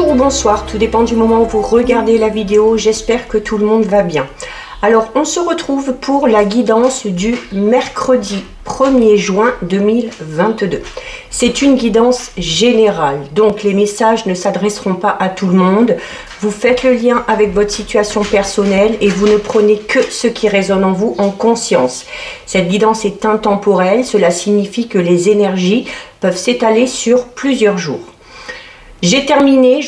Bonjour ou bonsoir, tout dépend du moment où vous regardez la vidéo, j'espère que tout le monde va bien. Alors on se retrouve pour la guidance du mercredi 1er juin 2022. C'est une guidance générale, donc les messages ne s'adresseront pas à tout le monde. Vous faites le lien avec votre situation personnelle et vous ne prenez que ce qui résonne en vous en conscience. Cette guidance est intemporelle, cela signifie que les énergies peuvent s'étaler sur plusieurs jours. Je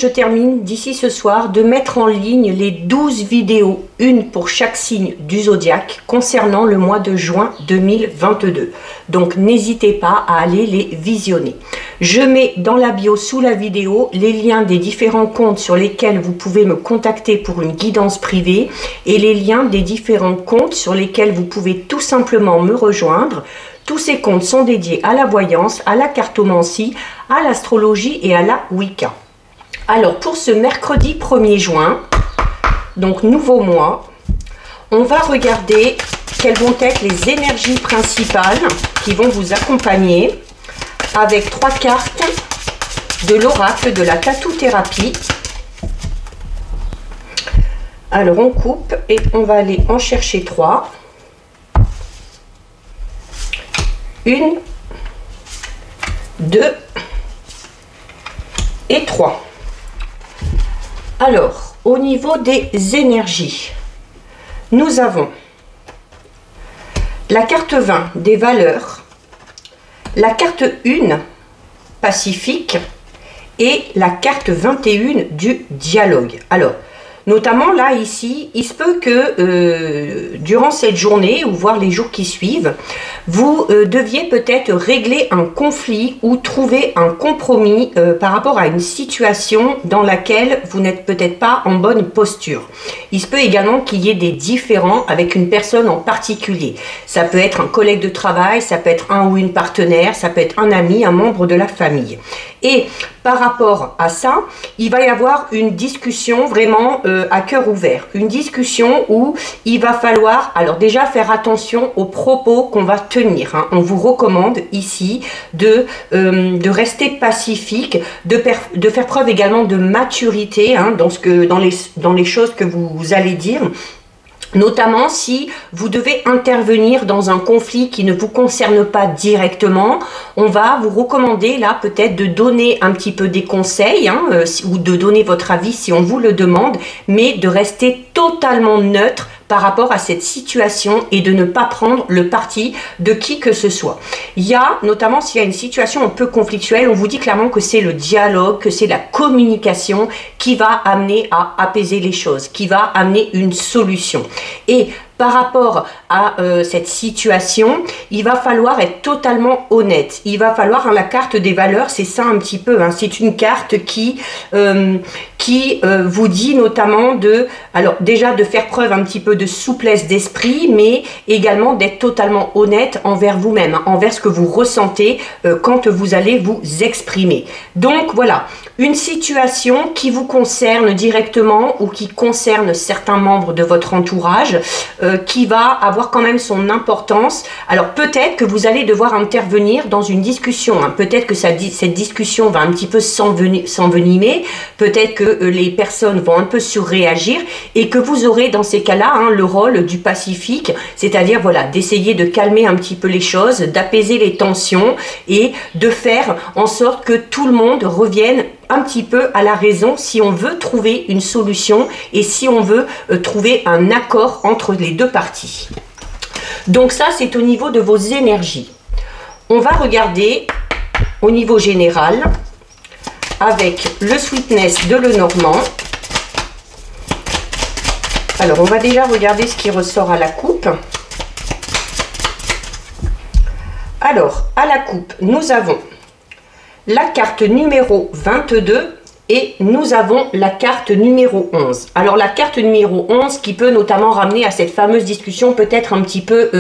termine d'ici ce soir de mettre en ligne les 12 vidéos, une pour chaque signe du zodiaque concernant le mois de juin 2022. Donc n'hésitez pas à aller les visionner. Je mets dans la bio sous la vidéo les liens des différents comptes sur lesquels vous pouvez me contacter pour une guidance privée et les liens des différents comptes sur lesquels vous pouvez tout simplement me rejoindre. Tous ces comptes sont dédiés à la voyance, à la cartomancie, à l'astrologie et à la Wicca. Alors pour ce mercredi 1er juin, donc nouveau mois, on va regarder quelles vont être les énergies principales qui vont vous accompagner avec 3 cartes de l'oracle de la tattoo-thérapie. Alors on coupe et on va aller en chercher 3. 1, 2 et 3. Alors, au niveau des énergies, nous avons la carte 20 des valeurs, la carte 1 pacifique et la carte 21 du dialogue. Alors, notamment là, ici, il se peut que durant cette journée, ou voire les jours qui suivent, vous deviez peut-être régler un conflit ou trouver un compromis par rapport à une situation dans laquelle vous n'êtes peut-être pas en bonne posture. Il se peut également qu'il y ait des différends avec une personne en particulier. Ça peut être un collègue de travail, ça peut être un ou une partenaire, ça peut être un ami, un membre de la famille. Et par rapport à ça, il va y avoir une discussion vraiment à cœur ouvert. Une discussion où il va falloir, alors déjà faire attention aux propos qu'on va tenir. Hein. On vous recommande ici de rester pacifique, de faire preuve également de maturité hein, dans les choses que vous allez dire. Notamment si vous devez intervenir dans un conflit qui ne vous concerne pas directement, on va vous recommander là peut-être de donner un petit peu des conseils hein, ou de donner votre avis si on vous le demande, mais de rester totalement neutre par rapport à cette situation et de ne pas prendre le parti de qui que ce soit. Il y a, notamment s'il y a une situation un peu conflictuelle, on vous dit clairement que c'est le dialogue, que c'est la communication qui va amener à apaiser les choses, qui va amener une solution. Et par rapport à cette situation, il va falloir être totalement honnête. Il va falloir, hein, la carte des valeurs, c'est ça un petit peu. Hein, c'est une carte qui vous dit notamment alors déjà de faire preuve un petit peu de souplesse d'esprit, mais également d'être totalement honnête envers vous-même, hein, envers ce que vous ressentez quand vous allez vous exprimer. Donc voilà, une situation qui vous concerne directement ou qui concerne certains membres de votre entourage, qui va avoir quand même son importance. Alors peut-être que vous allez devoir intervenir dans une discussion, hein. Peut-être que cette discussion va un petit peu s'envenimer, peut-être que les personnes vont un peu surréagir et que vous aurez dans ces cas-là hein, le rôle du pacifique, c'est-à-dire voilà, d'essayer de calmer un petit peu les choses, d'apaiser les tensions et de faire en sorte que tout le monde revienne un petit peu à la raison si on veut trouver une solution et si on veut trouver un accord entre les deux parties. Donc ça, c'est au niveau de vos énergies. On va regarder au niveau général avec le Sweetness de Lenormand. Alors, on va déjà regarder ce qui ressort à la coupe. Alors, à la coupe, nous avons la carte numéro 22 et nous avons la carte numéro 11. Alors la carte numéro 11 qui peut notamment ramener à cette fameuse discussion peut-être un petit peu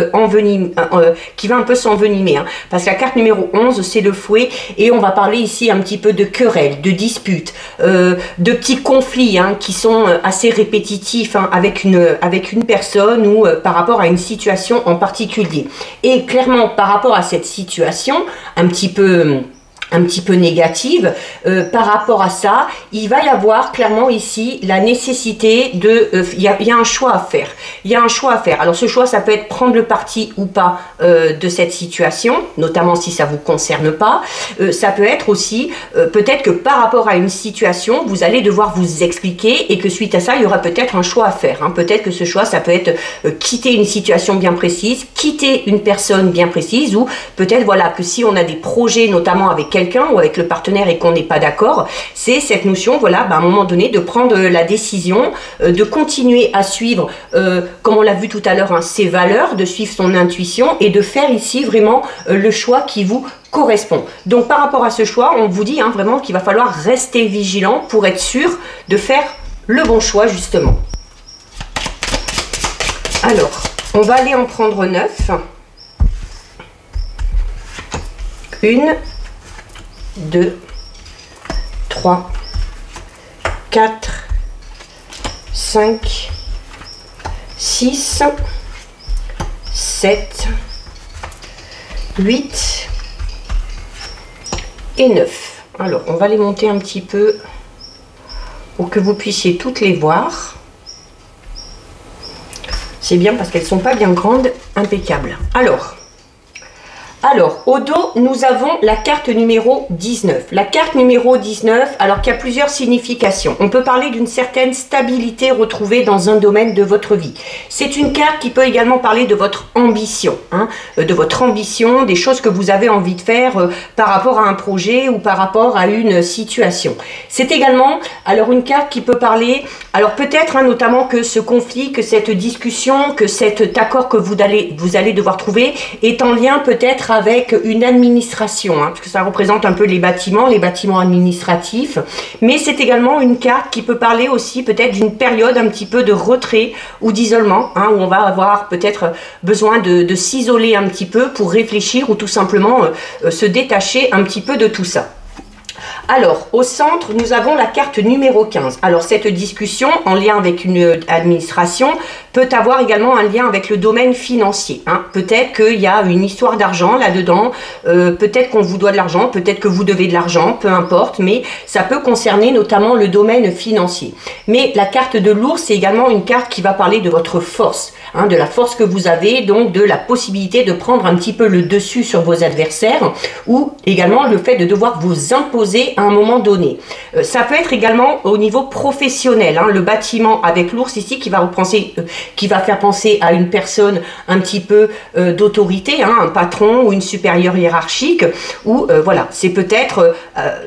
qui va un peu s'envenimer. Hein, parce que la carte numéro 11 c'est le fouet et on va parler ici un petit peu de querelles, de disputes, de petits conflits hein, qui sont assez répétitifs hein, avec une personne ou par rapport à une situation en particulier. Et clairement par rapport à cette situation un petit peu un petit peu négative, par rapport à ça, il va y avoir clairement ici la nécessité de... il y a un choix à faire. Il y a un choix à faire. Alors ce choix, ça peut être prendre le parti ou pas de cette situation, notamment si ça ne vous concerne pas. Ça peut être aussi, peut-être que par rapport à une situation, vous allez devoir vous expliquer et que suite à ça, il y aura peut-être un choix à faire. Hein. Peut-être que ce choix, ça peut être quitter une situation bien précise, quitter une personne bien précise, ou peut-être voilà que si on a des projets, notamment avec quelqu'un ou avec le partenaire et qu'on n'est pas d'accord, c'est cette notion, voilà, à un moment donné, de prendre la décision, de continuer à suivre, comme on l'a vu tout à l'heure, hein, ses valeurs, de suivre son intuition et de faire ici vraiment le choix qui vous correspond. Donc par rapport à ce choix, on vous dit hein, vraiment qu'il va falloir rester vigilant pour être sûr de faire le bon choix justement. Alors, on va aller en prendre 9. 1, 2, 3, 4, 5, 6, 7, 8 et 9. Alors, on va les monter un petit peu pour que vous puissiez toutes les voir. C'est bien parce qu'elles ne sont pas bien grandes, impeccables. Alors, au dos, nous avons la carte numéro 19. La carte numéro 19, alors qu'il y a plusieurs significations. On peut parler d'une certaine stabilité retrouvée dans un domaine de votre vie. C'est une carte qui peut également parler de votre ambition, hein, de votre ambition, des choses que vous avez envie de faire par rapport à un projet ou par rapport à une situation. C'est également, alors, une carte qui peut parler, alors peut-être hein, notamment que ce conflit, que cette discussion, que cet accord que vous allez devoir trouver est en lien peut-être avec une administration, hein, parce que ça représente un peu les bâtiments administratifs, mais c'est également une carte qui peut parler aussi peut-être d'une période un petit peu de retrait ou d'isolement, hein, où on va avoir peut-être besoin de s'isoler un petit peu pour réfléchir ou tout simplement se détacher un petit peu de tout ça. Alors, au centre, nous avons la carte numéro 15. Alors, cette discussion en lien avec une administration peut avoir également un lien avec le domaine financier. Hein. Peut-être qu'il y a une histoire d'argent là-dedans, peut-être qu'on vous doit de l'argent, peut-être que vous devez de l'argent, peu importe, mais ça peut concerner notamment le domaine financier. Mais la carte de l'ours, c'est également une carte qui va parler de votre force, hein, de la force que vous avez, donc de la possibilité de prendre un petit peu le dessus sur vos adversaires, ou également le fait de devoir vous imposer à un moment donné. Ça peut être également au niveau professionnel, hein, le bâtiment avec l'ours ici qui va faire penser à une personne un petit peu d'autorité, hein, un patron ou une supérieure hiérarchique, ou voilà, c'est peut-être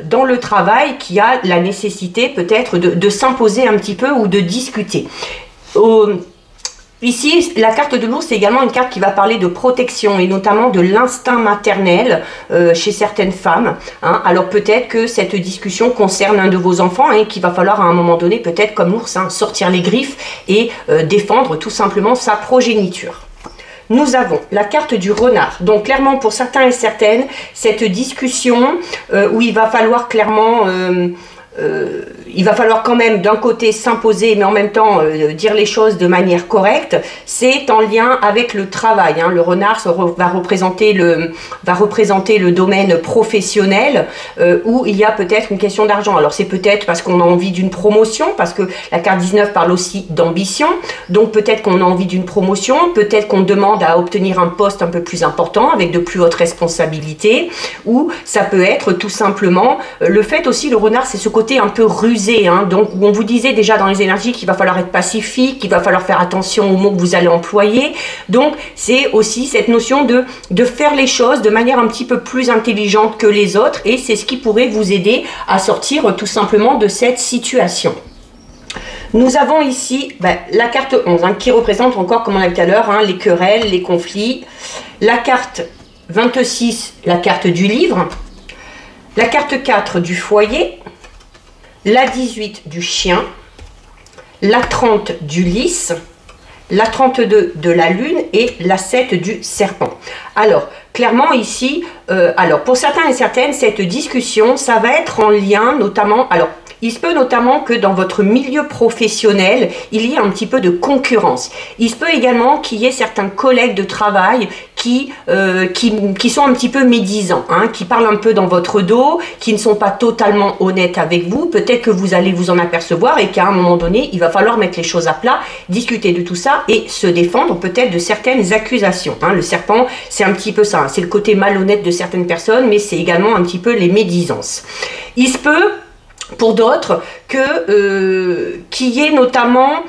dans le travail qu'il y a la nécessité peut-être de s'imposer un petit peu ou de discuter. Ici, la carte de l'ours, c'est également une carte qui va parler de protection et notamment de l'instinct maternel chez certaines femmes. Hein. Alors peut-être que cette discussion concerne un de vos enfants et qu'il va falloir à un moment donné, peut-être comme l'ours, hein, sortir les griffes et défendre tout simplement sa progéniture. Nous avons la carte du renard. Donc clairement, pour certains et certaines, cette discussion où il va falloir clairement... il va falloir quand même d'un côté s'imposer mais en même temps dire les choses de manière correcte, c'est en lien avec le travail, hein. Le renard va représenter le domaine professionnel où il y a peut-être une question d'argent. Alors c'est peut-être parce qu'on a envie d'une promotion, parce que la carte 19 parle aussi d'ambition, donc peut-être qu'on a envie d'une promotion, peut-être qu'on demande à obtenir un poste un peu plus important avec de plus hautes responsabilités, ou ça peut être tout simplement le fait aussi, le renard c'est ce côté un peu rusé, hein, donc où on vous disait déjà dans les énergies qu'il va falloir être pacifique, qu'il va falloir faire attention aux mots que vous allez employer. Donc c'est aussi cette notion de faire les choses de manière un petit peu plus intelligente que les autres, et c'est ce qui pourrait vous aider à sortir tout simplement de cette situation. Nous avons ici la carte 11 hein, qui représente encore, comme on l'a vu tout à l'heure, hein, les querelles, les conflits. La carte 26, la carte du livre. La carte 4 du foyer. La 18 du chien, la 30 du lys, la 32 de la lune et la 7 du serpent. Alors, clairement ici, alors pour certains et certaines, cette discussion, ça va être en lien notamment, alors Il se peut notamment que dans votre milieu professionnel, il y ait un petit peu de concurrence. Il se peut également qu'il y ait certains collègues de travail qui sont un petit peu médisants, hein, qui parlent un peu dans votre dos, qui ne sont pas totalement honnêtes avec vous. Peut-être que vous allez vous en apercevoir et qu'à un moment donné, il va falloir mettre les choses à plat, discuter de tout ça et se défendre peut-être de certaines accusations. Hein. Le serpent, c'est un petit peu ça, hein, c'est le côté malhonnête de certaines personnes, mais c'est également un petit peu les médisances. Il se peut, pour d'autres, qu'il y ait notamment...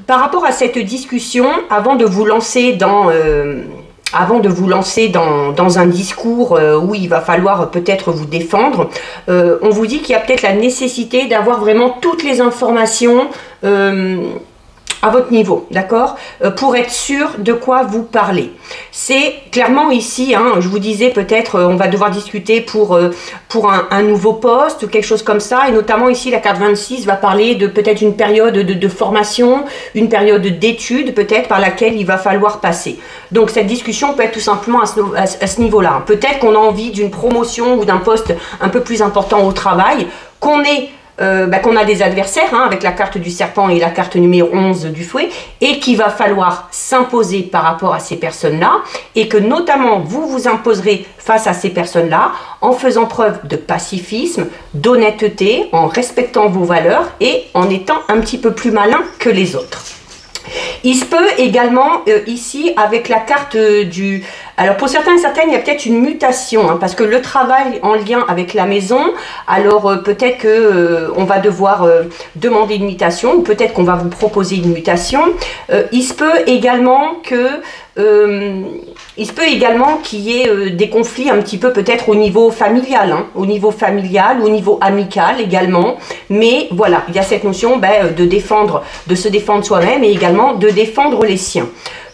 par rapport à cette discussion, avant de vous lancer dans un discours où il va falloir peut-être vous défendre, on vous dit qu'il y a peut-être la nécessité d'avoir vraiment toutes les informations à votre niveau, d'accord, pour être sûr de quoi vous parlez. C'est clairement ici, hein, je vous disais peut-être on va devoir discuter pour un nouveau poste ou quelque chose comme ça, et notamment ici la carte 26 va parler de peut-être une période de formation, une période d'études peut-être par laquelle il va falloir passer. Donc cette discussion peut être tout simplement à ce niveau-là. Peut-être qu'on a envie d'une promotion ou d'un poste un peu plus important au travail, qu'on a des adversaires, hein, avec la carte du serpent et la carte numéro 11 du fouet, et qu'il va falloir s'imposer par rapport à ces personnes-là, et que notamment vous vous imposerez face à ces personnes-là en faisant preuve de pacifisme, d'honnêteté, en respectant vos valeurs et en étant un petit peu plus malin que les autres. Il se peut également ici avec la carte du... Alors pour certains et certaines, il y a peut-être une mutation, hein, parce que le travail en lien avec la maison, alors peut-être qu'on va devoir demander une mutation, ou peut-être qu'on va vous proposer une mutation. Il se peut également qu'il y ait des conflits un petit peu peut-être au niveau familial, hein, au niveau amical également. Mais voilà, il y a cette notion de se défendre soi-même et également de défendre les siens.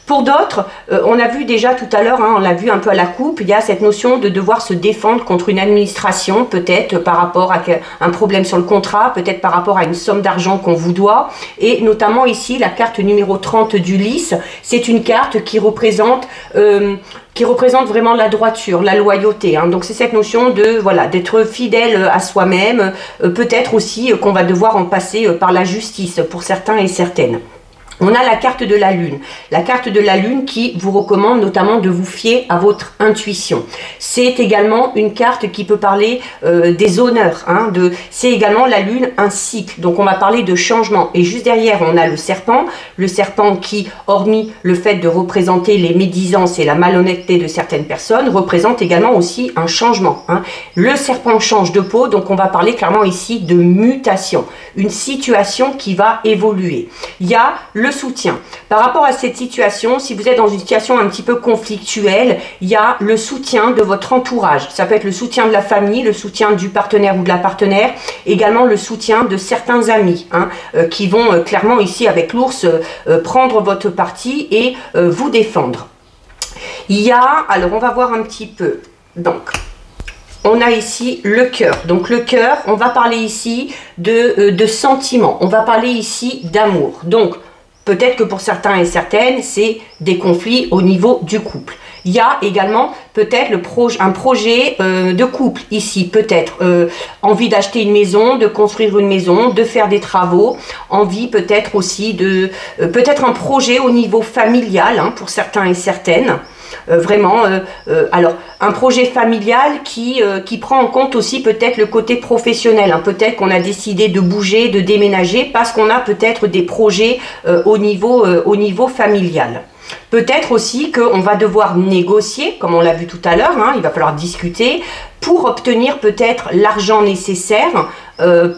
Pour d'autres, on a vu déjà tout à l'heure, hein, on l'a vu un peu à la coupe, il y a cette notion de devoir se défendre contre une administration, peut-être par rapport à un problème sur le contrat, peut-être par rapport à une somme d'argent qu'on vous doit. Et notamment ici, la carte numéro 30 du lys, c'est une carte qui représente vraiment la droiture, la loyauté. Hein. Donc c'est cette notion de d'être fidèle à soi-même, peut-être aussi qu'on va devoir en passer par la justice pour certains et certaines. On a la carte de la lune. La carte de la lune qui vous recommande notamment de vous fier à votre intuition. C'est également une carte qui peut parler des honneurs. Hein, c'est également la lune, un cycle. Donc on va parler de changement. Et juste derrière, on a le serpent. Le serpent qui, hormis le fait de représenter les médisances et la malhonnêteté de certaines personnes, représente également aussi un changement. Hein. Le serpent change de peau, donc on va parler clairement ici de mutation. Une situation qui va évoluer. Il y a le soutien. Par rapport à cette situation, si vous êtes dans une situation un petit peu conflictuelle, il y a le soutien de votre entourage. Ça peut être le soutien de la famille, le soutien du partenaire ou de la partenaire, également le soutien de certains amis, hein, qui vont clairement ici avec l'ours prendre votre parti et vous défendre. Il y a, alors on va voir un petit peu, donc on a ici le cœur. Donc le cœur, on va parler ici de sentiments, on va parler ici d'amour. Donc peut-être que pour certains et certaines, c'est des conflits au niveau du couple. Il y a également peut-être un projet de couple ici, peut-être envie d'acheter une maison, de construire une maison, de faire des travaux, envie peut-être aussi peut-être un projet au niveau familial, hein, pour certains et certaines. Alors un projet familial qui prend en compte aussi peut-être le côté professionnel, hein. Peut-être qu'on a décidé de bouger, de déménager parce qu'on a peut-être des projets au niveau familial. Peut-être aussi qu'on va devoir négocier, comme on l'a vu tout à l'heure, hein, il va falloir discuter pour obtenir peut-être l'argent nécessaire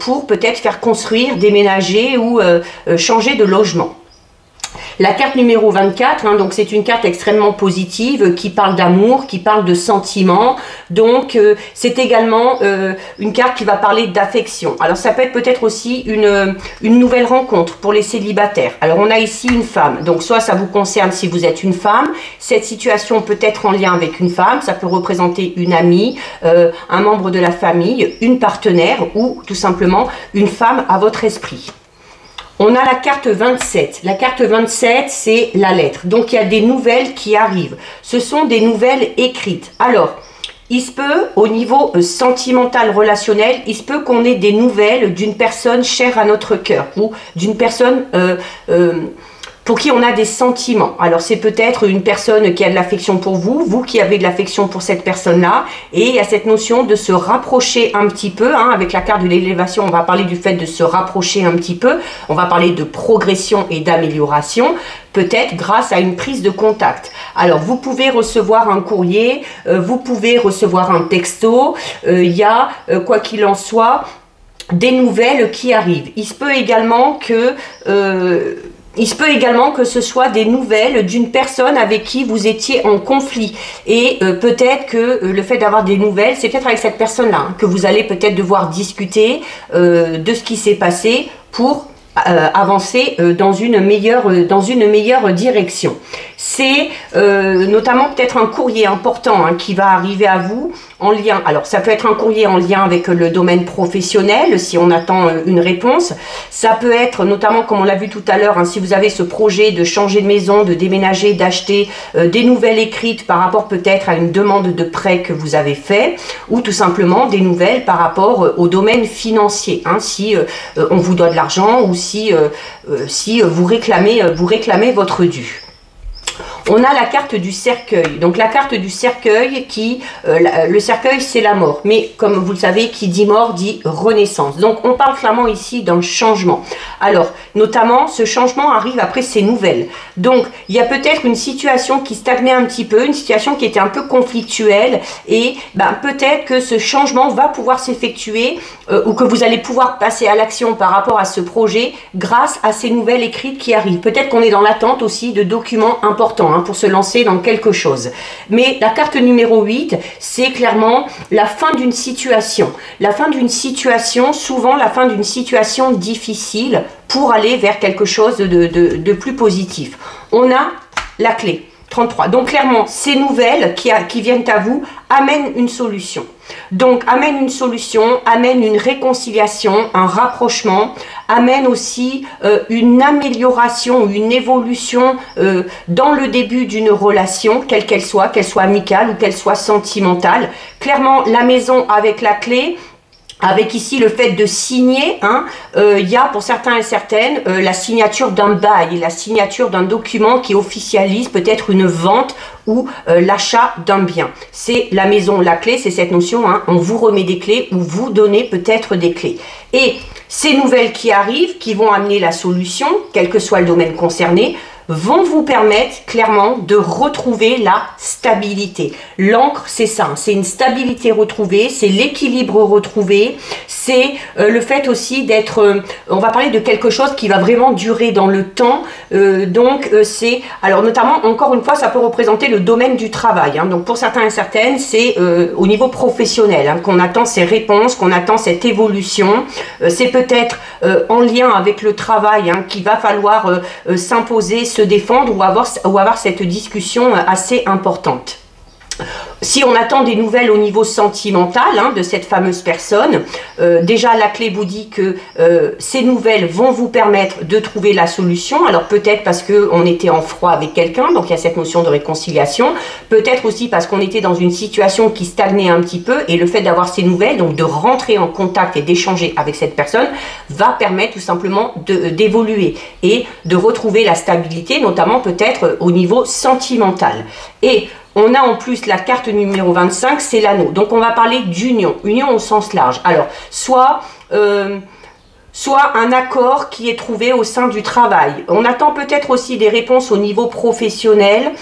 pour peut-être faire construire, déménager ou changer de logement. La carte numéro 24, hein, donc c'est une carte extrêmement positive qui parle d'amour, qui parle de sentiments. Donc c'est également une carte qui va parler d'affection. Alors ça peut être peut-être aussi une nouvelle rencontre pour les célibataires. Alors on a ici une femme, donc soit ça vous concerne si vous êtes une femme, cette situation peut être en lien avec une femme, ça peut représenter une amie, un membre de la famille, une partenaire ou tout simplement une femme à votre esprit. On a la carte 27. La carte 27, c'est la lettre. Donc, il y a des nouvelles qui arrivent. Ce sont des nouvelles écrites. Alors, Il se peut, au niveau sentimental, relationnel, il se peut qu'on ait des nouvelles d'une personne chère à notre cœur ou d'une personne pour qui on a des sentiments. Alors c'est peut-être une personne qui a de l'affection pour vous, vous qui avez de l'affection pour cette personne-là, et il y a cette notion de se rapprocher un petit peu, hein, avec la carte de l'élévation, on va parler du fait de se rapprocher un petit peu, on va parler de progression et d'amélioration, peut-être grâce à une prise de contact. Alors vous pouvez recevoir un courrier, vous pouvez recevoir un texto, il y a, quoi qu'il en soit, des nouvelles qui arrivent. Il se peut également que ce soit des nouvelles d'une personne avec qui vous étiez en conflit. Et peut-être que le fait d'avoir des nouvelles, c'est peut-être avec cette personne-là hein, que vous allez peut-être devoir discuter de ce qui s'est passé pour avancer dans une meilleure direction. C'est notamment peut-être un courrier important hein, qui va arriver à vous en lien. Alors ça peut être un courrier en lien avec le domaine professionnel si on attend une réponse. Ça peut être notamment comme on l'a vu tout à l'heure, hein, si vous avez ce projet de changer de maison, de déménager, d'acheter des nouvelles écrites par rapport peut-être à une demande de prêt que vous avez fait, ou tout simplement des nouvelles par rapport au domaine financier, hein, si on vous doit de l'argent ou si vous réclamez votre dû. On a la carte du cercueil. Donc la carte du cercueil le cercueil c'est la mort. Mais comme vous le savez, qui dit mort dit renaissance. Donc on parle clairement ici d'un changement. Alors notamment ce changement arrive après ces nouvelles. Donc il y a peut-être une situation qui stagnait un petit peu, une situation qui était un peu conflictuelle et peut-être que ce changement va pouvoir s'effectuer ou que vous allez pouvoir passer à l'action par rapport à ce projet grâce à ces nouvelles écrites qui arrivent. Peut-être qu'on est dans l'attente aussi de documents importants pour se lancer dans quelque chose. Mais la carte numéro 8, c'est clairement la fin d'une situation. La fin d'une situation, souvent la fin d'une situation difficile pour aller vers quelque chose de plus positif. On a la clé. 33. Donc clairement, ces nouvelles qui viennent à vous amènent une solution. Donc amènent une solution, amènent une réconciliation, un rapprochement, amènent aussi une amélioration, une évolution dans le début d'une relation, quelle qu'elle soit amicale ou qu'elle soit sentimentale. Clairement, la maison avec la clé, avec ici le fait de signer, il y a pour certains et certaines la signature d'un bail, la signature d'un document qui officialise peut-être une vente ou l'achat d'un bien. C'est la maison, la clé, c'est cette notion, on vous remet des clés ou vous donnez peut-être des clés. Et ces nouvelles qui arrivent, qui vont amener la solution, quel que soit le domaine concerné, vont vous permettre clairement de retrouver la stabilité. L'encre, c'est ça, c'est une stabilité retrouvée, c'est l'équilibre retrouvé, c'est le fait aussi d'être, on va parler de quelque chose qui va vraiment durer dans le temps, c'est, alors notamment, encore une fois, ça peut représenter le domaine du travail, donc pour certains et certaines, c'est au niveau professionnel, qu'on attend ces réponses, qu'on attend cette évolution, c'est peut-être en lien avec le travail qu'il va falloir s'imposer, se défendre ou avoir cette discussion assez importante. Si on attend des nouvelles au niveau sentimental de cette fameuse personne, déjà la clé vous dit que ces nouvelles vont vous permettre de trouver la solution. Alors peut-être parce qu'on était en froid avec quelqu'un, donc il y a cette notion de réconciliation. Peut-être aussi parce qu'on était dans une situation qui stagnait un petit peu et le fait d'avoir ces nouvelles, donc de rentrer en contact et d'échanger avec cette personne, va permettre tout simplement d'évoluer et de retrouver la stabilité, notamment peut-être au niveau sentimental. Et on a en plus la carte numéro 25, c'est l'anneau. Donc on va parler d'union, union au sens large. Alors, soit un accord qui est trouvé au sein du travail. On attend peut-être aussi des réponses au niveau professionnel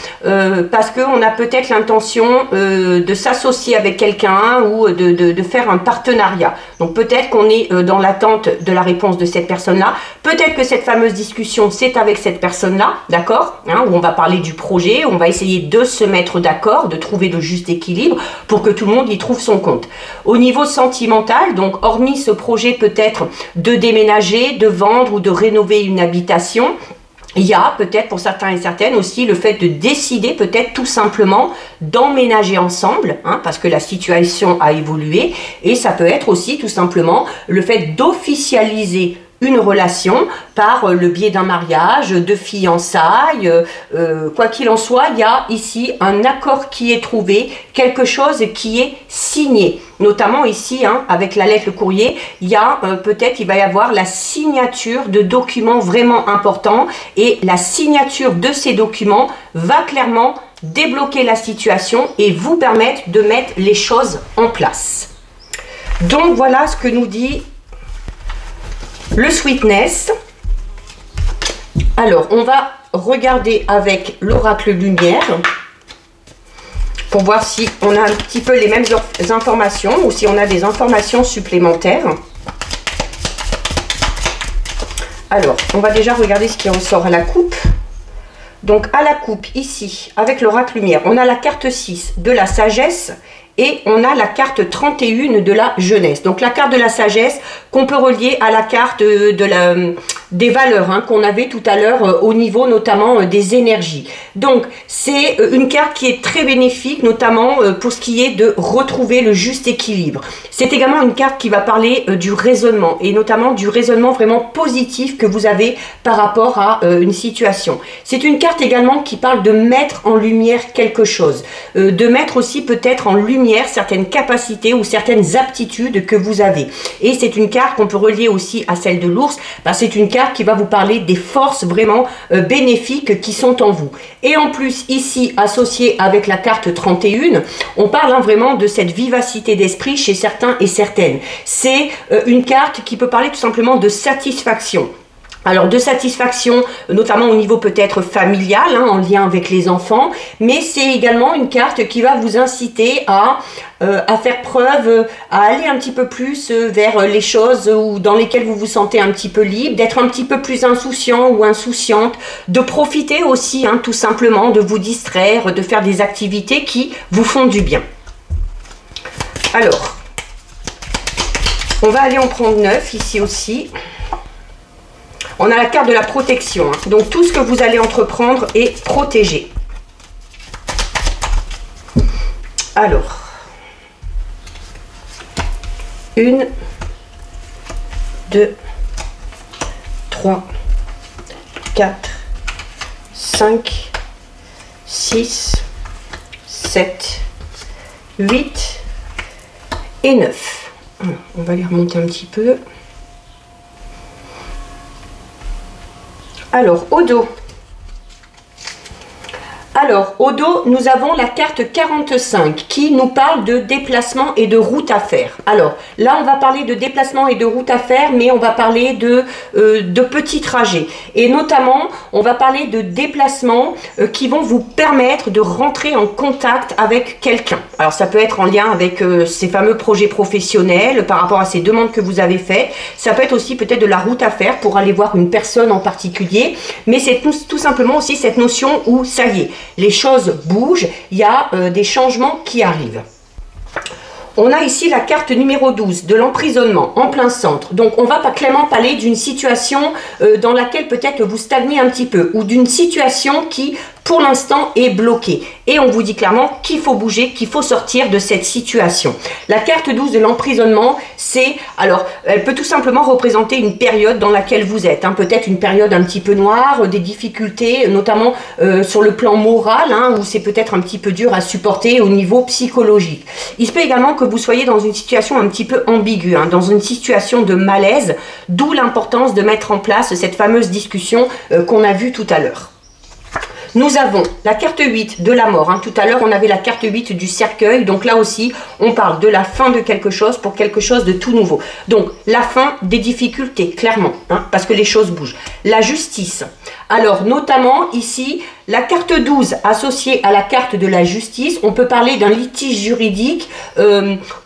parce qu'on a peut-être l'intention de s'associer avec quelqu'un ou de faire un partenariat. Donc peut-être qu'on est dans l'attente de la réponse de cette personne-là. Peut-être que cette fameuse discussion, c'est avec cette personne-là, d'accord, où on va parler du projet, on va essayer de se mettre d'accord, de trouver le juste équilibre pour que tout le monde y trouve son compte. Au niveau sentimental, donc hormis ce projet peut-être de déménager, de vendre ou de rénover une habitation, il y a peut-être pour certains et certaines aussi le fait de décider peut-être tout simplement d'emménager ensemble, parce que la situation a évolué, et ça peut être aussi tout simplement le fait d'officialiser une relation par le biais d'un mariage, de fiançailles, quoi qu'il en soit, il y a ici un accord qui est trouvé, quelque chose qui est signé. Notamment ici, hein, avec la lettre, le courrier, il y a peut-être, il va y avoir la signature de documents vraiment importants et la signature de ces documents va clairement débloquer la situation et vous permettre de mettre les choses en place. Donc voilà ce que nous dit le Sweetness. Alors, on va regarder avec l'oracle lumière pour voir si on a un petit peu les mêmes informations ou si on a des informations supplémentaires. Alors, on va déjà regarder ce qui ressort à la coupe. Donc, à la coupe, ici, avec l'oracle lumière, on a la carte 6 de la sagesse et on a la carte 31 de la jeunesse. Donc, la carte de la sagesse qu'on peut relier à la carte des valeurs hein, qu'on avait tout à l'heure au niveau notamment des énergies. Donc, c'est une carte qui est très bénéfique, notamment pour ce qui est de retrouver le juste équilibre. C'est également une carte qui va parler du raisonnement et notamment du raisonnement vraiment positif que vous avez par rapport à une situation. C'est une carte également qui parle de mettre en lumière quelque chose, de mettre aussi peut-être en lumière certaines capacités ou certaines aptitudes que vous avez. Et c'est une carte qu'on peut relier aussi à celle de l'ours. C'est une carte qui va vous parler des forces vraiment bénéfiques qui sont en vous. Et en plus, ici, associé avec la carte 31, on parle hein, vraiment de cette vivacité d'esprit chez certains et certaines. C'est une carte qui peut parler tout simplement de satisfaction. Alors de satisfaction, notamment au niveau peut-être familial, hein, en lien avec les enfants, mais c'est également une carte qui va vous inciter à faire preuve, à aller un petit peu plus vers les choses dans lesquelles vous vous sentez un petit peu libre, d'être un petit peu plus insouciant ou insouciante, de profiter aussi hein, tout simplement, de vous distraire, de faire des activités qui vous font du bien. Alors, on va aller en prendre 9 ici aussi. On a la carte de la protection, hein. Donc tout ce que vous allez entreprendre est protégé. Alors, 1, 2, 3, 4, 5, 6, 7, 8 et 9. On va les remonter un petit peu. Alors, au dos. Alors, au dos, nous avons la carte 45 qui nous parle de déplacement et de route à faire. Alors, là, on va parler de déplacement et de route à faire, mais on va parler de petits trajets. Et notamment, on va parler de déplacements qui vont vous permettre de rentrer en contact avec quelqu'un. Alors, ça peut être en lien avec ces fameux projets professionnels, par rapport à ces demandes que vous avez faites. Ça peut être aussi peut-être de la route à faire pour aller voir une personne en particulier. Mais c'est tout simplement aussi cette notion où, ça y est, les choses bougent, il y a des changements qui arrivent. On a ici la carte numéro 12 de l'emprisonnement en plein centre. Donc on va pas clairement parler d'une situation dans laquelle peut-être vous stagnez un petit peu ou d'une situation qui pour l'instant est bloquée. Et on vous dit clairement qu'il faut bouger, qu'il faut sortir de cette situation. La carte 12 de l'emprisonnement, c'est, alors, elle peut tout simplement représenter une période dans laquelle vous êtes. Hein, peut-être une période un petit peu noire, des difficultés, notamment sur le plan moral, hein, où c'est peut-être un petit peu dur à supporter au niveau psychologique. Il se peut également que vous soyez dans une situation un petit peu ambiguë, hein, dans une situation de malaise, d'où l'importance de mettre en place cette fameuse discussion qu'on a vue tout à l'heure. Nous avons la carte 8 de la mort. Hein. Tout à l'heure, on avait la carte 8 du cercueil. Donc là aussi, on parle de la fin de quelque chose pour quelque chose de tout nouveau. Donc, la fin des difficultés, clairement, hein, parce que les choses bougent. La justice. Alors, notamment ici, la carte 12 associée à la carte de la justice, on peut parler d'un litige juridique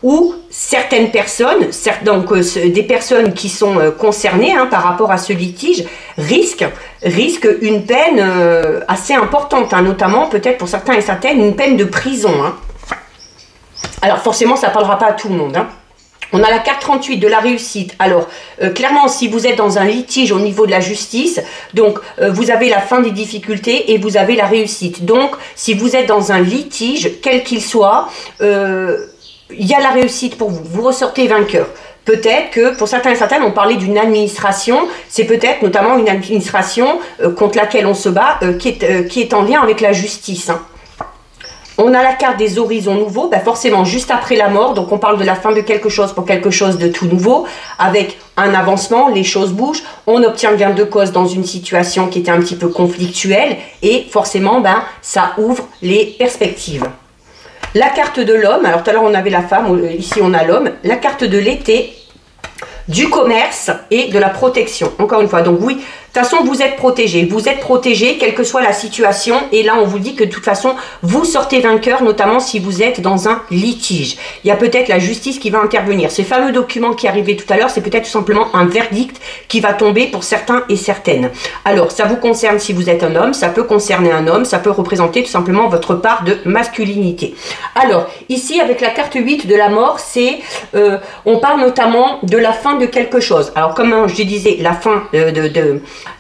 où certaines personnes, donc des personnes qui sont concernées hein, par rapport à ce litige, risquent une peine assez importante, hein, notamment peut-être pour certains et certaines, une peine de prison. Hein. Alors forcément, ça ne parlera pas à tout le monde. Hein. On a la carte 38 de la réussite. Alors, clairement, si vous êtes dans un litige au niveau de la justice, donc vous avez la fin des difficultés et vous avez la réussite. Donc, si vous êtes dans un litige, quel qu'il soit, il y a la réussite pour vous. Vous ressortez vainqueur. peut-être que pour certains et certaines, on parlait d'une administration, c'est peut-être notamment une administration contre laquelle on se bat, qui est en lien avec la justice. Hein. On a la carte des horizons nouveaux, ben forcément juste après la mort, donc on parle de la fin de quelque chose pour quelque chose de tout nouveau, avec un avancement, les choses bougent, on obtient gain de cause dans une situation qui était un petit peu conflictuelle, et forcément ben, ça ouvre les perspectives. La carte de l'homme, alors tout à l'heure on avait la femme, ici on a l'homme, la carte de l'été, du commerce et de la protection. Encore une fois, donc oui, de toute façon, vous êtes protégé, quelle que soit la situation. Et là, on vous dit que de toute façon, vous sortez vainqueur, notamment si vous êtes dans un litige. Il y a peut-être la justice qui va intervenir. Ces fameux documents qui arrivaient tout à l'heure, c'est peut-être tout simplement un verdict qui va tomber pour certains et certaines. Alors, ça vous concerne si vous êtes un homme, ça peut concerner un homme, ça peut représenter tout simplement votre part de masculinité. Alors, ici, avec la carte 8 de la mort, c'est, on parle notamment de la fin de quelque chose. Alors, comme je disais, la fin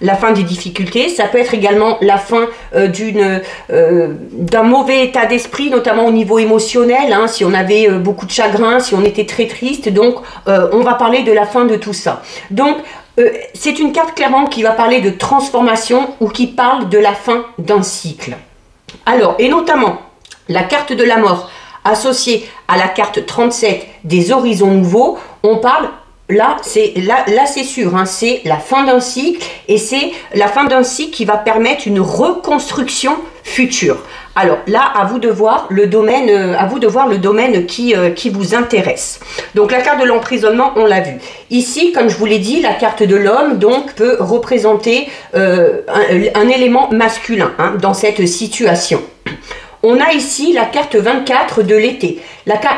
la fin des difficultés, ça peut être également la fin d'un mauvais état d'esprit, notamment au niveau émotionnel, hein, si on avait beaucoup de chagrin, si on était très triste, donc on va parler de la fin de tout ça. Donc c'est une carte clairement qui va parler de transformation ou qui parle de la fin d'un cycle. Alors, et notamment la carte de la mort associée à la carte 37 des horizons nouveaux, on parle. Là, c'est sûr, hein, c'est la fin d'un cycle et c'est la fin d'un cycle qui va permettre une reconstruction future. Alors là, à vous de voir le domaine qui vous intéresse. Donc la carte de l'emprisonnement, on l'a vu. Ici, comme je vous l'ai dit, la carte de l'homme donc peut représenter un élément masculin hein, dans cette situation. On a ici la carte 24 de l'été.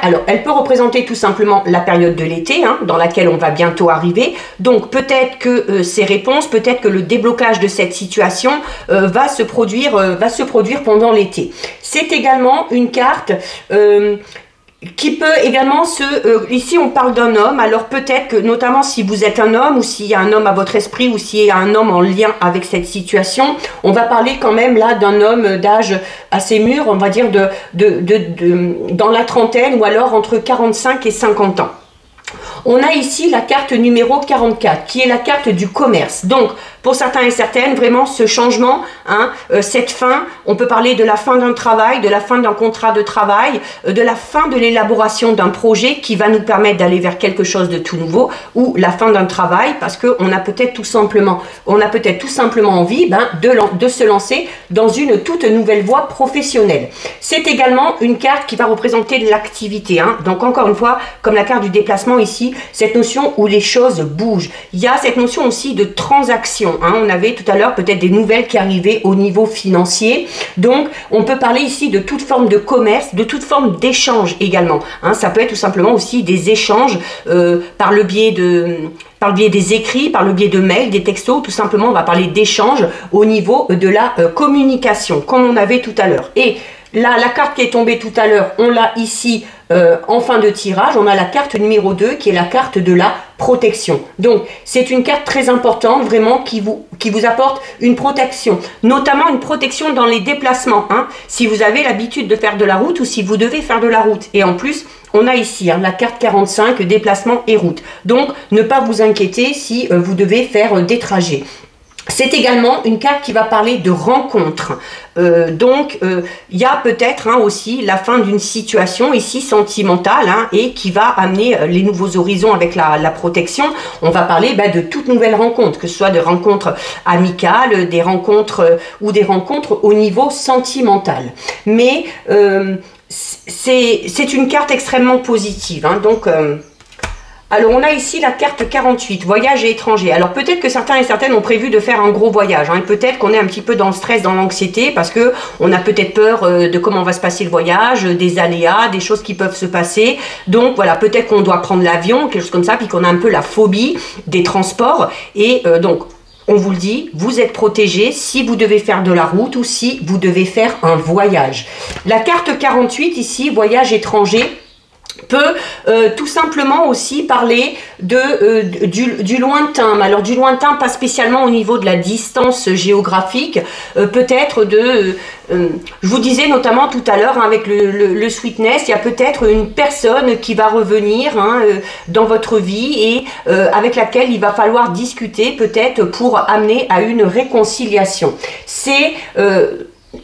Alors, elle peut représenter tout simplement la période de l'été, hein, dans laquelle on va bientôt arriver. Donc, peut-être que ces réponses, peut-être que le déblocage de cette situation va se produire pendant l'été. C'est également une carte qui peut également ici on parle d'un homme, alors peut-être que notamment si vous êtes un homme ou s'il y a un homme à votre esprit ou s'il y a un homme en lien avec cette situation, on va parler quand même là d'un homme d'âge assez mûr, on va dire dans la trentaine ou alors entre 45 et 50 ans. On a ici la carte numéro 44 qui est la carte du commerce. Donc pour certains et certaines, vraiment ce changement, hein, cette fin, on peut parler de la fin d'un travail, de la fin d'un contrat de travail, de la fin de l'élaboration d'un projet qui va nous permettre d'aller vers quelque chose de tout nouveau, ou la fin d'un travail parce qu'on a peut-être tout simplement envie de se lancer dans une toute nouvelle voie professionnelle. C'est également une carte qui va représenter l'activité. Hein. Donc encore une fois, comme la carte du déplacement ici, cette notion où les choses bougent. Il y a cette notion aussi de transaction. Hein. On avait tout à l'heure peut-être des nouvelles qui arrivaient au niveau financier. Donc, on peut parler ici de toute forme de commerce, de toute forme d'échange également. Hein. Ça peut être tout simplement aussi des échanges par le biais des écrits, par le biais de mails, des textos. Tout simplement, on va parler d'échanges au niveau de la communication, comme on avait tout à l'heure. Et là, la carte qui est tombée tout à l'heure, on l'a ici en fin de tirage. On a la carte numéro 2 qui est la carte de la protection. Donc, c'est une carte très importante, vraiment, qui vous apporte une protection. Notamment une protection dans les déplacements. Hein, si vous avez l'habitude de faire de la route ou si vous devez faire de la route. Et en plus, on a ici hein, la carte 45, déplacement et route. Donc, ne pas vous inquiéter si vous devez faire des trajets. C'est également une carte qui va parler de rencontres. Il y a peut-être hein, aussi la fin d'une situation ici sentimentale hein, et qui va amener les nouveaux horizons avec la protection. On va parler de toutes nouvelles rencontres, que ce soit de rencontres amicales, des rencontres ou des rencontres au niveau sentimental. Mais c'est une carte extrêmement positive. Hein, alors, on a ici la carte 48, voyage et étranger. Alors, peut-être que certains et certaines ont prévu de faire un gros voyage. Hein, peut-être qu'on est un petit peu dans le stress, dans l'anxiété, parce que on a peut-être peur de comment va se passer le voyage, des aléas, des choses qui peuvent se passer. Donc, voilà, peut-être qu'on doit prendre l'avion, quelque chose comme ça, puis qu'on a un peu la phobie des transports. Et donc, on vous le dit, vous êtes protégé si vous devez faire de la route ou si vous devez faire un voyage. La carte 48, ici, voyage étranger. peut tout simplement aussi parler du lointain. Mais alors du lointain, pas spécialement au niveau de la distance géographique, peut-être je vous disais notamment tout à l'heure, hein, avec le sweetness, il y a peut-être une personne qui va revenir, hein, dans votre vie et avec laquelle il va falloir discuter peut-être pour amener à une réconciliation. C'est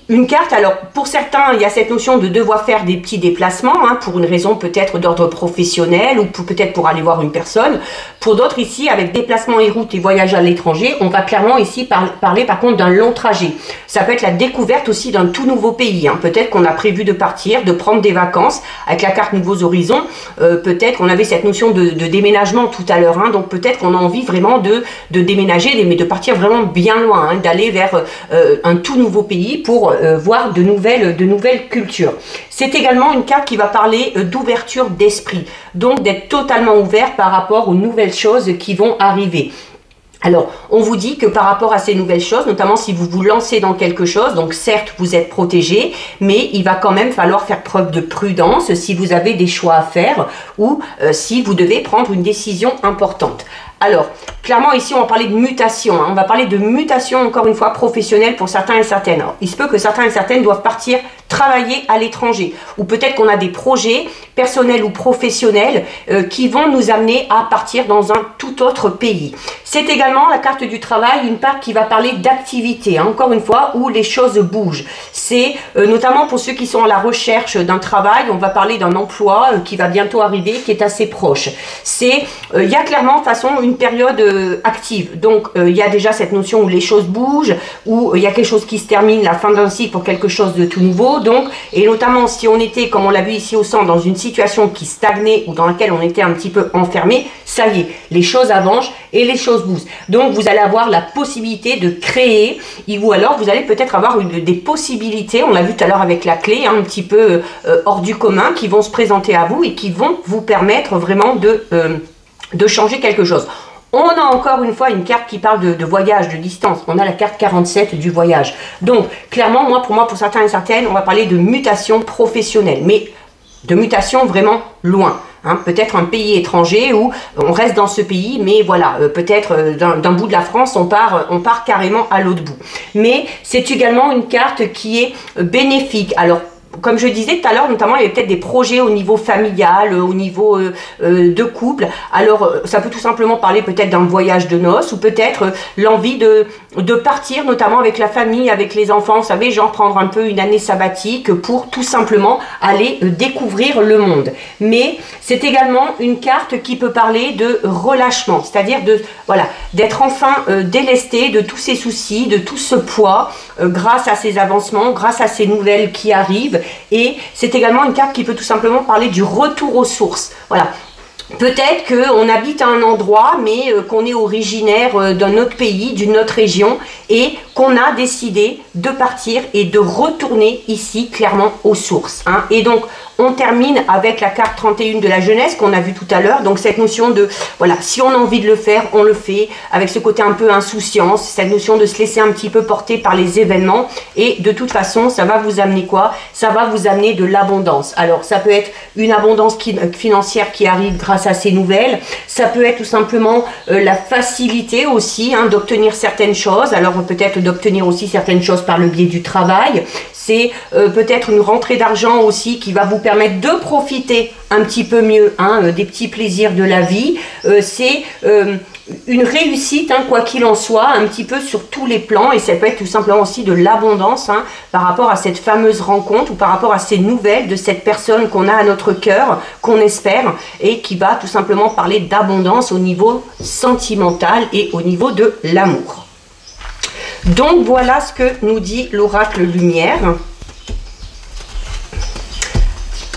une carte, alors pour certains, il y a cette notion de devoir faire des petits déplacements, hein, pour une raison peut-être d'ordre professionnel ou peut-être pour aller voir une personne. Pour d'autres ici, avec déplacement et route et voyage à l'étranger, on va clairement ici parler par contre d'un long trajet. Ça peut être la découverte aussi d'un tout nouveau pays, hein. Peut-être qu'on a prévu de partir, de prendre des vacances avec la carte Nouveaux Horizons. Peut-être qu'on avait cette notion de déménagement tout à l'heure, hein, donc peut-être qu'on a envie vraiment de déménager, mais de partir vraiment bien loin, hein, d'aller vers un tout nouveau pays pour voir de nouvelles cultures. C'est également une carte qui va parler d'ouverture d'esprit, donc d'être totalement ouvert par rapport aux nouvelles choses qui vont arriver. Alors, on vous dit que par rapport à ces nouvelles choses, notamment si vous vous lancez dans quelque chose, donc certes, vous êtes protégé, mais il va quand même falloir faire preuve de prudence si vous avez des choix à faire ou si vous devez prendre une décision importante. Alors, clairement ici on va parler de mutation, hein. On va parler de mutation encore une fois professionnelle pour certains et certaines. Alors, il se peut que certains et certaines doivent partir travailler à l'étranger ou peut-être qu'on a des projets personnels ou professionnels qui vont nous amener à partir dans un tout autre pays. C'est également la carte du travail, une carte qui va parler d'activité, hein, encore une fois où les choses bougent. C'est notamment pour ceux qui sont à la recherche d'un travail, on va parler d'un emploi qui va bientôt arriver, qui est assez proche. C'est, il y a clairement de toute façon une période active, donc il y a déjà cette notion où les choses bougent, où il y a quelque chose qui se termine, la fin d'un cycle pour quelque chose de tout nouveau, donc, et notamment si on était, comme on l'a vu ici au centre, dans une situation qui stagnait ou dans laquelle on était un petit peu enfermé, ça y est, les choses avancent et les choses bougent. Donc vous allez avoir la possibilité de créer, ou alors vous allez peut-être avoir des possibilités, on l'a vu tout à l'heure avec la clé, hein, un petit peu hors du commun, qui vont se présenter à vous et qui vont vous permettre vraiment de changer quelque chose. On a encore une fois une carte qui parle de voyage, de distance. On a la carte 47 du voyage. Donc, clairement, pour certains et certaines, on va parler de mutation professionnelle. Mais de mutation vraiment loin. Hein, peut-être un pays étranger où on reste dans ce pays, mais voilà, peut-être d'un bout de la France, on part carrément à l'autre bout. Mais c'est également une carte qui est bénéfique. Alors, comme je disais tout à l'heure, notamment, il y avait peut-être des projets au niveau familial, au niveau de couple. Alors, ça peut tout simplement parler peut-être d'un voyage de noces ou peut-être l'envie de partir, notamment avec la famille, avec les enfants, vous savez, genre prendre un peu une année sabbatique pour tout simplement aller découvrir le monde. Mais c'est également une carte qui peut parler de relâchement, c'est-à-dire d'être enfin délesté de tous ces soucis, de tout ce poids, grâce à ces avancements, grâce à ces nouvelles qui arrivent. Et c'est également une carte qui peut tout simplement parler du retour aux sources. Voilà. Peut-être qu'on habite à un endroit, mais qu'on est originaire d'un autre pays, d'une autre région, et qu'on a décidé de partir et de retourner ici, clairement, aux sources. Hein. Et donc, on termine avec la carte 31 de la jeunesse qu'on a vu tout à l'heure. Donc, cette notion de, voilà, si on a envie de le faire, on le fait, avec ce côté un peu insouciance, cette notion de se laisser un petit peu porter par les événements. Et de toute façon, ça va vous amener quoi? Ça va vous amener de l'abondance. Alors, ça peut être une abondance financière qui arrive grâce à ces nouvelles. Ça peut être tout simplement la facilité aussi, hein, d'obtenir certaines choses. Alors, peut-être d'obtenir aussi certaines choses par le biais du travail. C'est peut-être une rentrée d'argent aussi qui va vous permettre de profiter un petit peu mieux, hein, des petits plaisirs de la vie. C'est une réussite, hein, quoi qu'il en soit, un petit peu sur tous les plans. Et ça peut être tout simplement aussi de l'abondance, hein, par rapport à cette fameuse rencontre ou par rapport à ces nouvelles de cette personne qu'on a à notre cœur, qu'on espère, et qui va tout simplement parler d'abondance au niveau sentimental et au niveau de l'amour. Donc voilà ce que nous dit l'oracle lumière.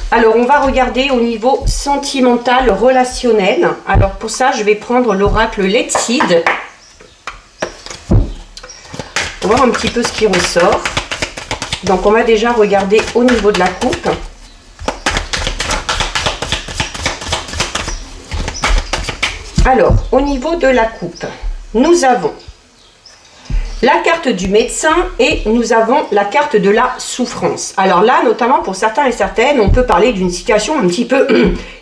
Alors on va regarder au niveau sentimental, relationnel. Alors pour ça je vais prendre l'oracle Let's Seed. On va voir un petit peu ce qui ressort. Donc on va déjà regarder au niveau de la coupe. Alors au niveau de la coupe, nous avons La carte du médecin et nous avons la carte de la souffrance. Alors là, notamment pour certains et certaines, on peut parler d'une situation un petit peu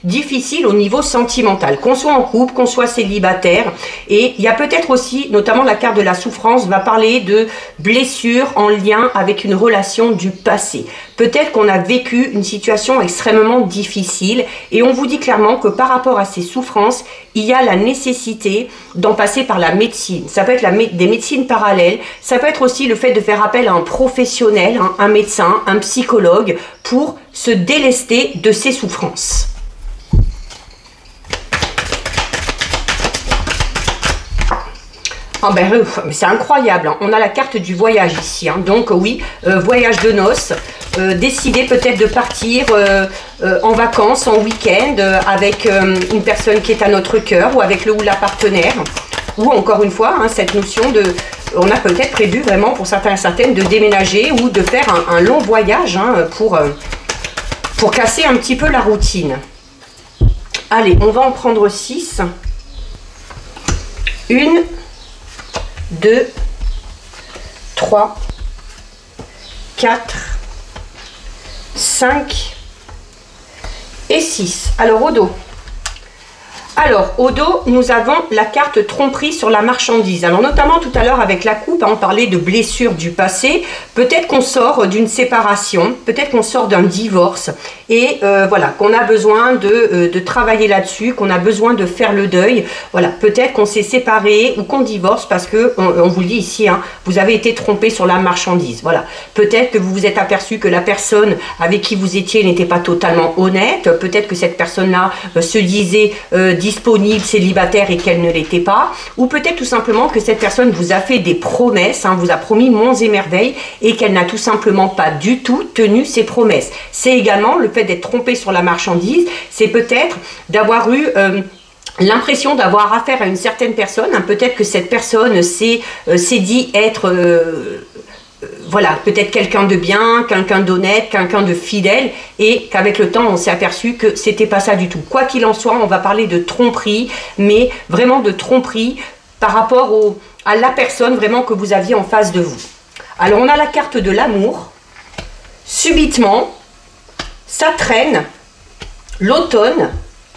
difficile au niveau sentimental, qu'on soit en couple, qu'on soit célibataire. Et il y a peut-être aussi, notamment la carte de la souffrance, va parler de blessures en lien avec une relation du passé. Peut-être qu'on a vécu une situation extrêmement difficile et on vous dit clairement que par rapport à ces souffrances, il y a la nécessité d'en passer par la médecine. Ça peut être des médecines parallèles, ça peut être aussi le fait de faire appel à un professionnel, un médecin, un psychologue pour se délester de ces souffrances. Oh ben, c'est incroyable, hein. On a la carte du voyage ici, hein. Donc oui, voyage de noces, décider peut-être de partir en vacances, en week-end, avec une personne qui est à notre cœur ou avec le ou la partenaire. Ou encore une fois, hein, cette notion de... On a peut-être prévu vraiment pour certains et certaines de déménager ou de faire un long voyage, hein, pour casser un petit peu la routine. Allez, on va en prendre 6. 1, 2, 3, 4, 5 et 6. Alors au dos. Alors, au dos, nous avons la carte tromperie sur la marchandise. Alors, notamment tout à l'heure avec la coupe, hein, on parlait de blessures du passé. Peut-être qu'on sort d'une séparation, peut-être qu'on sort d'un divorce. Et voilà, qu'on a besoin de travailler là-dessus, qu'on a besoin de faire le deuil. Voilà, peut-être qu'on s'est séparé ou qu'on divorce parce que, on vous le dit ici, hein, vous avez été trompé sur la marchandise. Voilà, peut-être que vous vous êtes aperçu que la personne avec qui vous étiez n'était pas totalement honnête. Peut-être que cette personne-là se disait disponible, célibataire et qu'elle ne l'était pas, ou peut-être tout simplement que cette personne vous a fait des promesses, hein, vous a promis monts et merveilles et qu'elle n'a tout simplement pas du tout tenu ses promesses. C'est également le fait d'être trompé sur la marchandise, c'est peut-être d'avoir eu l'impression d'avoir affaire à une certaine personne, hein, peut-être que cette personne s'est dit être voilà, peut-être quelqu'un de bien, quelqu'un d'honnête, quelqu'un de fidèle, et qu'avec le temps, on s'est aperçu que c'était pas ça du tout. Quoi qu'il en soit, on va parler de tromperie, mais vraiment de tromperie par rapport à la personne vraiment que vous aviez en face de vous. Alors, on a la carte de l'amour. Subitement, ça traîne, l'automne,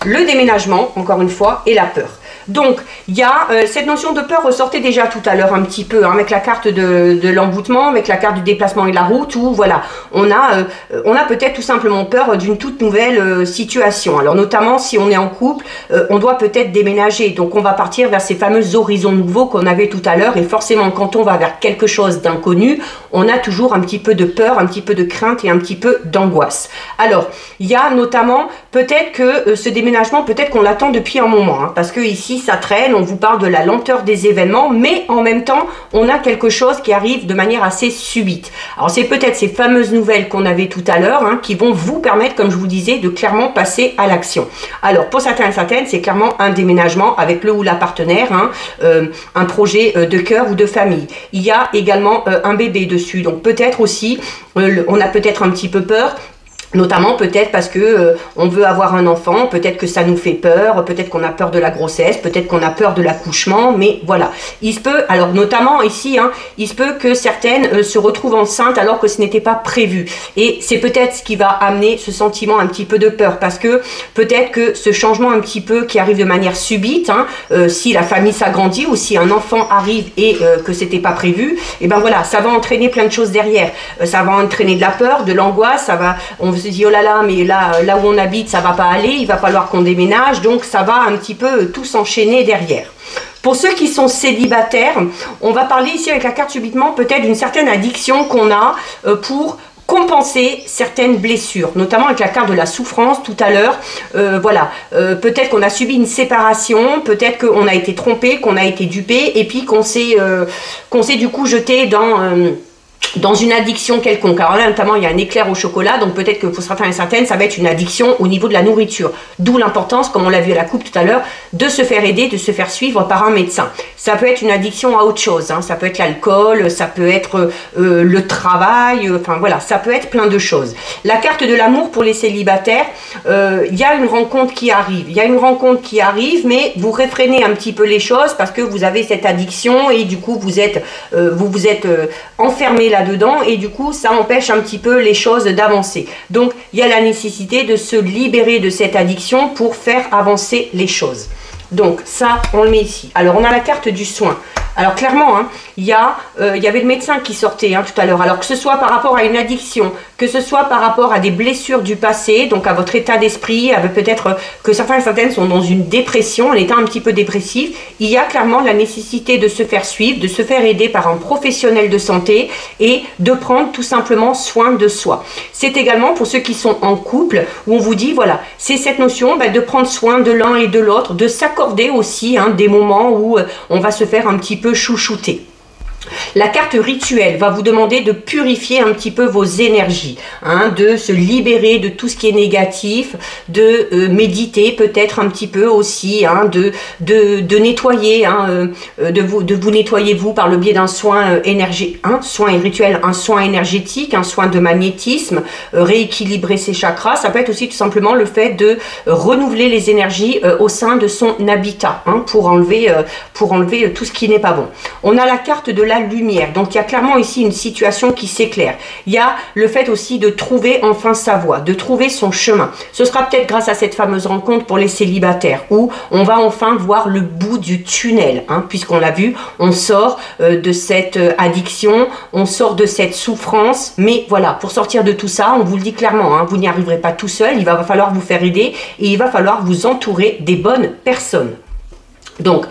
le déménagement, encore une fois, et la peur. Donc, il y a cette notion de peur ressortait déjà tout à l'heure un petit peu, hein, avec la carte de l'emboutement, avec la carte du déplacement et de la route, où voilà, on a peut-être tout simplement peur d'une toute nouvelle situation. Alors, notamment, si on est en couple, on doit peut-être déménager. Donc, on va partir vers ces fameux horizons nouveaux qu'on avait tout à l'heure. Et forcément, quand on va vers quelque chose d'inconnu, on a toujours un petit peu de peur, un petit peu de crainte et un petit peu d'angoisse. Alors, il y a notamment peut-être que ce déménagement, peut-être qu'on l'attend depuis un moment, hein, parce que ici, ça traîne, on vous parle de la lenteur des événements, mais en même temps, on a quelque chose qui arrive de manière assez subite. Alors, c'est peut-être ces fameuses nouvelles qu'on avait tout à l'heure, hein, qui vont vous permettre, comme je vous disais, de clairement passer à l'action. Alors, pour certains et certaines, c'est clairement un déménagement avec le ou la partenaire, hein, un projet de cœur ou de famille. Il y a également un bébé dessus, donc peut-être aussi, on a peut-être un petit peu peur, notamment peut-être parce que on veut avoir un enfant, peut-être que ça nous fait peur, peut-être qu'on a peur de la grossesse, peut-être qu'on a peur de l'accouchement, mais voilà. Il se peut, alors notamment ici, hein, il se peut que certaines se retrouvent enceintes alors que ce n'était pas prévu. Et c'est peut-être ce qui va amener ce sentiment un petit peu de peur, parce que peut-être que ce changement un petit peu qui arrive de manière subite, hein, si la famille s'agrandit ou si un enfant arrive et que c'était pas prévu, et ben voilà, ça va entraîner plein de choses derrière. Ça va entraîner de la peur, de l'angoisse, ça va, on se dit oh là là, mais là où on habite ça va pas aller, il va falloir qu'on déménage, donc ça va un petit peu tout s'enchaîner derrière. Pour ceux qui sont célibataires, on va parler ici avec la carte subitement peut-être d'une certaine addiction qu'on a pour compenser certaines blessures, notamment avec la carte de la souffrance tout à l'heure. Voilà, peut-être qu'on a subi une séparation, peut-être qu'on a été trompé, qu'on a été dupé, et puis qu'on s'est du coup jeté dans une addiction quelconque. Alors là, notamment, il y a un éclair au chocolat, donc peut-être que pour certains et certaines, ça va être une addiction au niveau de la nourriture. D'où l'importance, comme on l'a vu à la coupe tout à l'heure, de se faire aider, de se faire suivre par un médecin. Ça peut être une addiction à autre chose, hein. Ça peut être l'alcool, ça peut être le travail, enfin voilà, ça peut être plein de choses. La carte de l'amour pour les célibataires, il y a une rencontre qui arrive. Il y a une rencontre qui arrive, mais vous réfrénez un petit peu les choses parce que vous avez cette addiction et du coup, vous êtes enfermé là-dedans et du coup, ça empêche un petit peu les choses d'avancer. Donc, il y a la nécessité de se libérer de cette addiction pour faire avancer les choses. Donc, ça, on le met ici. Alors, on a la carte du soin. Alors, clairement, hein, il y avait le médecin qui sortait hein, tout à l'heure. Alors, que ce soit par rapport à une addiction, que ce soit par rapport à des blessures du passé, donc à votre état d'esprit, peut-être que certains et certaines sont dans une dépression, un état un petit peu dépressif, il y a clairement la nécessité de se faire suivre, de se faire aider par un professionnel de santé et de prendre tout simplement soin de soi. C'est également pour ceux qui sont en couple, où on vous dit, voilà, c'est cette notion de prendre soin de l'un et de l'autre, de s'accorder aussi hein, des moments où on va se faire un petit peu chouchouter. La carte rituel va vous demander de purifier un petit peu vos énergies, hein, de se libérer de tout ce qui est négatif, de méditer peut-être un petit peu aussi, hein, de nettoyer, hein, de vous nettoyer vous par le biais d'un soin soin et rituel, un soin énergétique, un soin de magnétisme, rééquilibrer ses chakras. Ça peut être aussi tout simplement le fait de renouveler les énergies au sein de son habitat, hein, pour enlever tout ce qui n'est pas bon. On a la carte de la lumière. Donc, il y a clairement ici une situation qui s'éclaire. Il y a le fait aussi de trouver enfin sa voie, de trouver son chemin. Ce sera peut-être grâce à cette fameuse rencontre pour les célibataires où on va enfin voir le bout du tunnel, hein, puisqu'on l'a vu, on sort de cette addiction, on sort de cette souffrance, mais voilà, pour sortir de tout ça, on vous le dit clairement, hein, vous n'y arriverez pas tout seul, il va falloir vous faire aider et il va falloir vous entourer des bonnes personnes. Donc,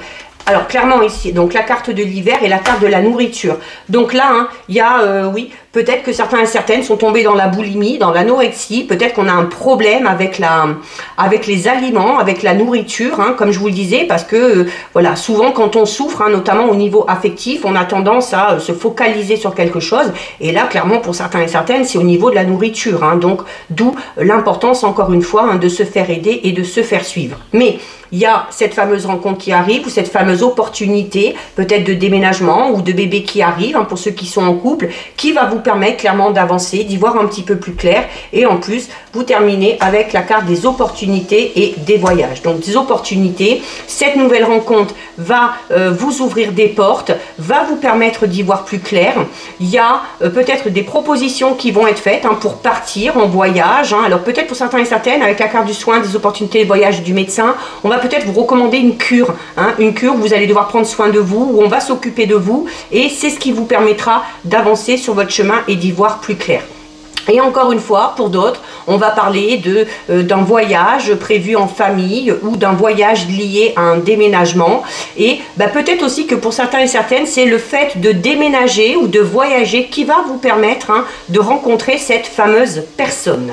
alors clairement ici, donc la carte de l'hiver et la carte de la nourriture. Donc là, hein, il y a, oui, peut-être que certains et certaines sont tombés dans la boulimie, dans l'anorexie. Peut-être qu'on a un problème avec les aliments, avec la nourriture, hein, comme je vous le disais, parce que, voilà, souvent quand on souffre, hein, notamment au niveau affectif, on a tendance à se focaliser sur quelque chose. Et là, clairement, pour certains et certaines, c'est au niveau de la nourriture. Hein, donc, d'où l'importance, encore une fois, hein, de se faire aider et de se faire suivre. Mais il y a cette fameuse rencontre qui arrive ou cette fameuse opportunité, peut-être de déménagement ou de bébé qui arrive, hein, pour ceux qui sont en couple, qui va vous permettre clairement d'avancer, d'y voir un petit peu plus clair. Et en plus, vous terminez avec la carte des opportunités et des voyages. Donc, des opportunités, cette nouvelle rencontre va vous ouvrir des portes, va vous permettre d'y voir plus clair. Il y a peut-être des propositions qui vont être faites hein, pour partir en voyage. Hein. Alors, peut-être pour certains et certaines, avec la carte du soin, des opportunités de voyage du médecin, on va peut-être vous recommander une cure, hein, une cure où vous allez devoir prendre soin de vous, où on va s'occuper de vous et c'est ce qui vous permettra d'avancer sur votre chemin et d'y voir plus clair. Et encore une fois, pour d'autres, on va parler d'un voyage prévu en famille ou d'un voyage lié à un déménagement. Et peut-être aussi que pour certains et certaines, c'est le fait de déménager ou de voyager qui va vous permettre hein, de rencontrer cette fameuse personne.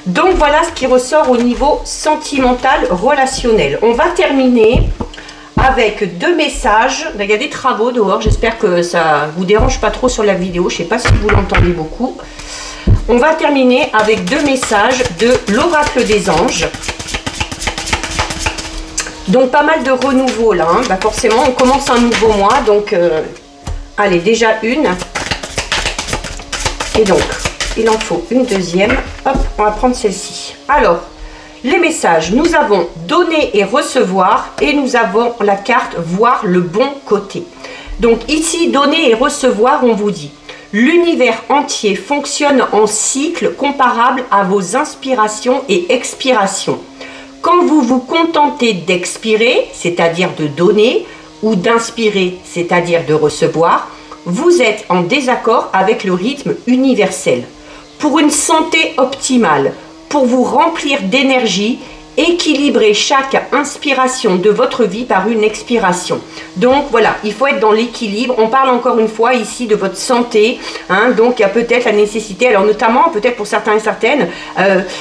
Donc voilà ce qui ressort au niveau sentimental relationnel. On va terminer avec deux messages. Il y a des travaux dehors, j'espère que ça ne vous dérange pas trop sur la vidéo. Je ne sais pas si vous l'entendez beaucoup. On va terminer avec deux messages de l'oracle des anges. Donc pas mal de renouveau là. Hein. Forcément, on commence un nouveau mois. Donc, allez, déjà une. Et donc, il en faut une deuxième. Hop, on va prendre celle-ci. Alors, les messages, nous avons donner et recevoir et nous avons la carte voir le bon côté. Donc ici, donner et recevoir, on vous dit, l'univers entier fonctionne en cycle comparable à vos inspirations et expirations. Quand vous vous contentez d'expirer, c'est-à-dire de donner, ou d'inspirer, c'est-à-dire de recevoir, vous êtes en désaccord avec le rythme universel. Pour une santé optimale, pour vous remplir d'énergie équilibrer chaque inspiration de votre vie par une expiration. Donc voilà, il faut être dans l'équilibre. On parle encore une fois ici de votre santé, hein, donc il y a peut-être la nécessité, alors notamment peut-être pour certains et certaines,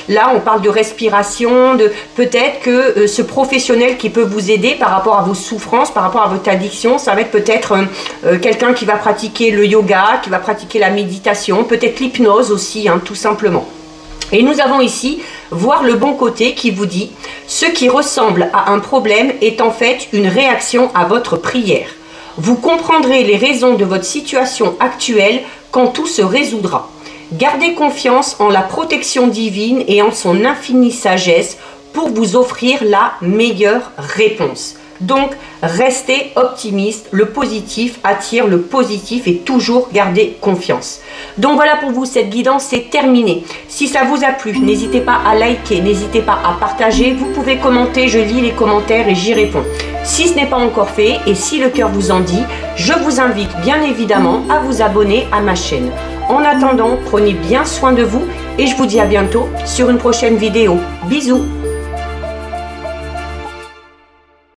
là on parle de respiration, de peut-être que ce professionnel qui peut vous aider par rapport à vos souffrances, par rapport à votre addiction, ça va être peut-être quelqu'un qui va pratiquer le yoga, qui va pratiquer la méditation, peut-être l'hypnose aussi, hein, tout simplement. Et nous avons ici, voir le bon côté qui vous dit, ce qui ressemble à un problème est en fait une réaction à votre prière. Vous comprendrez les raisons de votre situation actuelle quand tout se résoudra. Gardez confiance en la protection divine et en son infinie sagesse pour vous offrir la meilleure réponse. Donc, restez optimiste, le positif attire le positif et toujours garder confiance. Donc voilà pour vous, cette guidance, c'est terminé. Si ça vous a plu, n'hésitez pas à liker, n'hésitez pas à partager, vous pouvez commenter, je lis les commentaires et j'y réponds. Si ce n'est pas encore fait et si le cœur vous en dit, je vous invite bien évidemment à vous abonner à ma chaîne. En attendant, prenez bien soin de vous et je vous dis à bientôt sur une prochaine vidéo. Bisous!